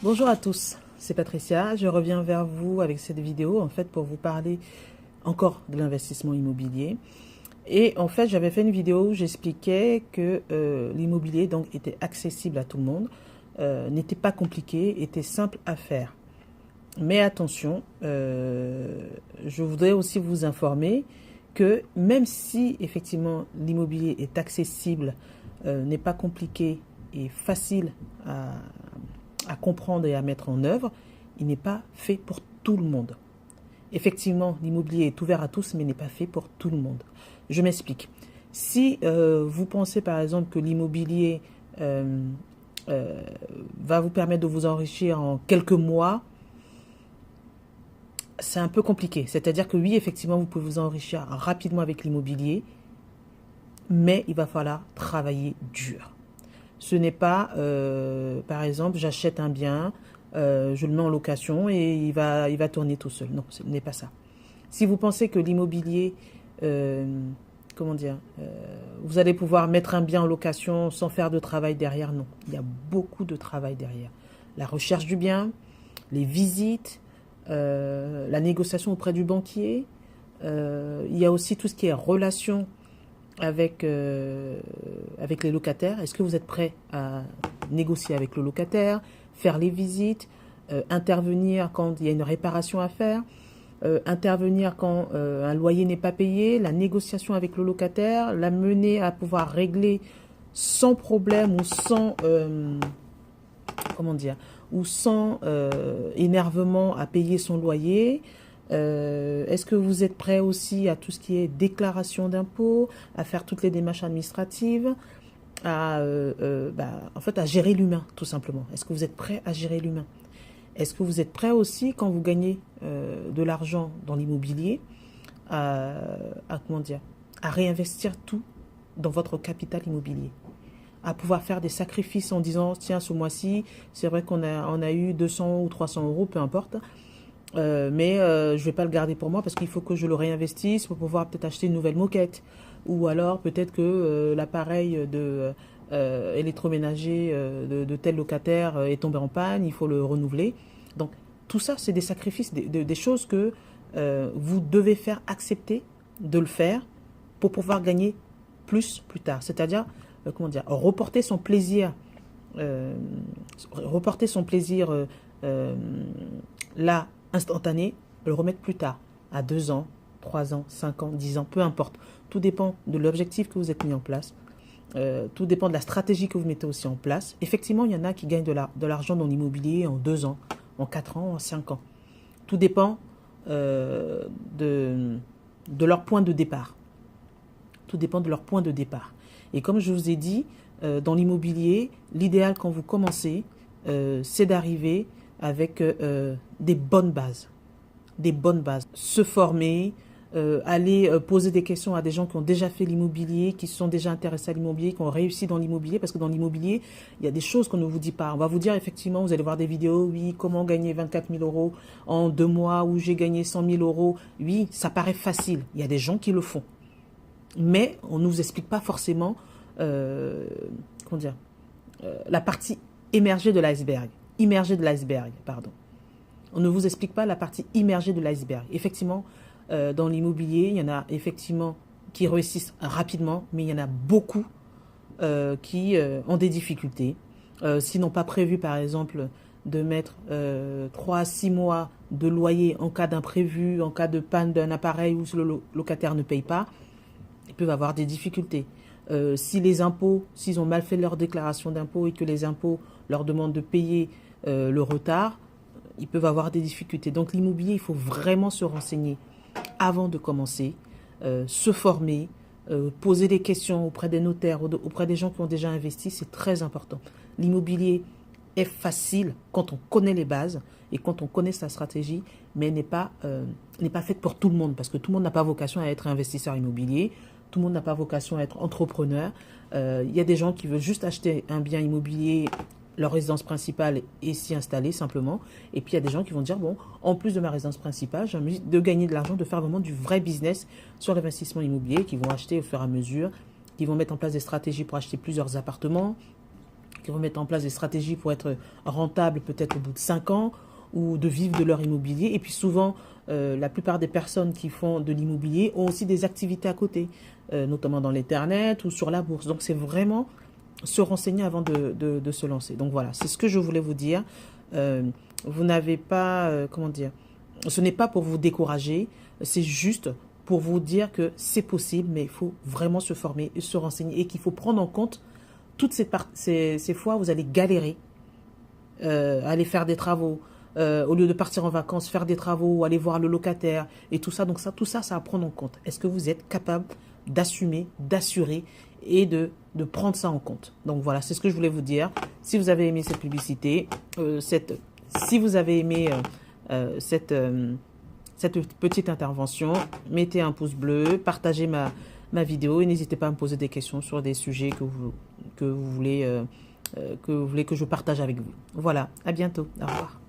Bonjour à tous, c'est Patricia. Je reviens vers vous avec cette vidéo en fait pour vous parler encore de l'investissement immobilier. Et en fait, j'avais fait une vidéo où j'expliquais que l'immobilier donc était accessible à tout le monde, n'était pas compliqué, était simple à faire. Mais attention, je voudrais aussi vous informer que même si effectivement l'immobilier est accessible, n'est pas compliqué et facile à comprendre et à mettre en œuvre, il n'est pas fait pour tout le monde. Effectivement, l'immobilier est ouvert à tous, mais n'est pas fait pour tout le monde. Je m'explique. Si vous pensez par exemple que l'immobilier va vous permettre de vous enrichir en quelques mois, c'est un peu compliqué. C'est-à-dire que oui, effectivement, vous pouvez vous enrichir rapidement avec l'immobilier, mais il va falloir travailler dur. Ce n'est pas, par exemple, j'achète un bien, je le mets en location et il va tourner tout seul. Non, ce n'est pas ça. Si vous pensez que l'immobilier, euh, comment dire, vous allez pouvoir mettre un bien en location sans faire de travail derrière, non. Il y a beaucoup de travail derrière. La recherche du bien, les visites, la négociation auprès du banquier. Il y a aussi tout ce qui est relation avec les locataires. Est-ce que vous êtes prêt à négocier avec le locataire, faire les visites, intervenir quand il y a une réparation à faire, intervenir quand un loyer n'est pas payé, la négociation avec le locataire, la mener à pouvoir régler sans problème ou sans comment dire, ou sans énervement à payer son loyer. Est-ce que vous êtes prêt aussi à tout ce qui est déclaration d'impôts, à faire toutes les démarches administratives, en fait, à gérer l'humain, tout simplement. Est-ce que vous êtes prêt à gérer l'humain? Est-ce que vous êtes prêt aussi, quand vous gagnez de l'argent dans l'immobilier, comment dire, à réinvestir tout dans votre capital immobilier? À pouvoir faire des sacrifices en disant, tiens, ce mois-ci, c'est vrai on a eu 200 ou 300 euros, peu importe, mais je ne vais pas le garder pour moi parce qu'il faut que je le réinvestisse pour pouvoir peut-être acheter une nouvelle moquette. Ou alors peut-être que l'appareil de électroménager de tel locataire est tombé en panne, il faut le renouveler. Donc tout ça, c'est des sacrifices, des choses que vous devez faire accepter de le faire pour pouvoir gagner plus tard. C'est-à-dire, comment dire, euh, reporter son plaisir là, instantané, le remettre plus tard, à 2 ans, 3 ans, 5 ans, 10 ans, peu importe. Tout dépend de l'objectif que vous êtes mis en place. Tout dépend de la stratégie que vous mettez aussi en place. Effectivement, il y en a qui gagnent de l'argent dans l'immobilier en 2 ans, en 4 ans, en 5 ans. Tout dépend euh, de, de leur point de départ. Tout dépend de leur point de départ. Et comme je vous ai dit, dans l'immobilier, l'idéal quand vous commencez, c'est d'arriver avec des bonnes bases. Des bonnes bases. Se former, aller poser des questions à des gens qui ont déjà fait l'immobilier, qui se sont déjà intéressés à l'immobilier, qui ont réussi dans l'immobilier, parce que dans l'immobilier, il y a des choses qu'on ne vous dit pas. On va vous dire effectivement, vous allez voir des vidéos, oui, comment gagner 24 000 euros en 2 mois, ou j'ai gagné 100 000 euros. Oui, ça paraît facile. Il y a des gens qui le font. Mais on ne nous explique pas forcément comment dire, la partie émergée de l'iceberg. Immergée de l'iceberg, pardon. On ne vous explique pas la partie immergée de l'iceberg. Effectivement, dans l'immobilier, il y en a effectivement qui réussissent rapidement, mais il y en a beaucoup qui ont des difficultés. S'ils n'ont pas prévu, par exemple, de mettre 3 à 6 mois de loyer en cas d'imprévu, en cas de panne d'un appareil où le locataire ne paye pas, ils peuvent avoir des difficultés. Si les impôts, s'ils ont mal fait leur déclaration d'impôts et que les impôts leur demandent de payer le retard, ils peuvent avoir des difficultés. Donc l'immobilier, il faut vraiment se renseigner avant de commencer, se former, poser des questions auprès des notaires, auprès des gens qui ont déjà investi, c'est très important. L'immobilier est facile quand on connaît les bases et quand on connaît sa stratégie, mais n'est pas faite pour tout le monde, parce que tout le monde n'a pas vocation à être investisseur immobilier, tout le monde n'a pas vocation à être entrepreneur. Il y a des gens qui veulent juste acheter un bien immobilier, leur résidence principale, et s'y installer simplement. Et puis il y a des gens qui vont dire, bon, en plus de ma résidence principale, j'ai envie de gagner de l'argent, de faire vraiment du vrai business sur l'investissement immobilier, qui vont acheter au fur et à mesure, qui vont mettre en place des stratégies pour acheter plusieurs appartements, qui vont mettre en place des stratégies pour être rentables peut-être au bout de 5 ans ou de vivre de leur immobilier. Et puis souvent, la plupart des personnes qui font de l'immobilier ont aussi des activités à côté, notamment dans l'Internet ou sur la bourse. Donc c'est vraiment se renseigner avant de se lancer. Donc voilà, c'est ce que je voulais vous dire. Vous n'avez pas, comment dire, ce n'est pas pour vous décourager, c'est juste pour vous dire que c'est possible, mais il faut vraiment se former et se renseigner et qu'il faut prendre en compte toutes ces fois où vous allez galérer, aller faire des travaux, au lieu de partir en vacances, faire des travaux, aller voir le locataire et tout ça. Donc tout ça, ça à prendre en compte. Est-ce que vous êtes capable d'assumer, d'assurer et de prendre ça en compte? Donc voilà, c'est ce que je voulais vous dire. Si vous avez aimé cette publicité, si vous avez aimé cette petite intervention, mettez un pouce bleu, partagez ma vidéo et n'hésitez pas à me poser des questions sur des sujets que vous voulez que je partage avec vous. Voilà, à bientôt. Au revoir.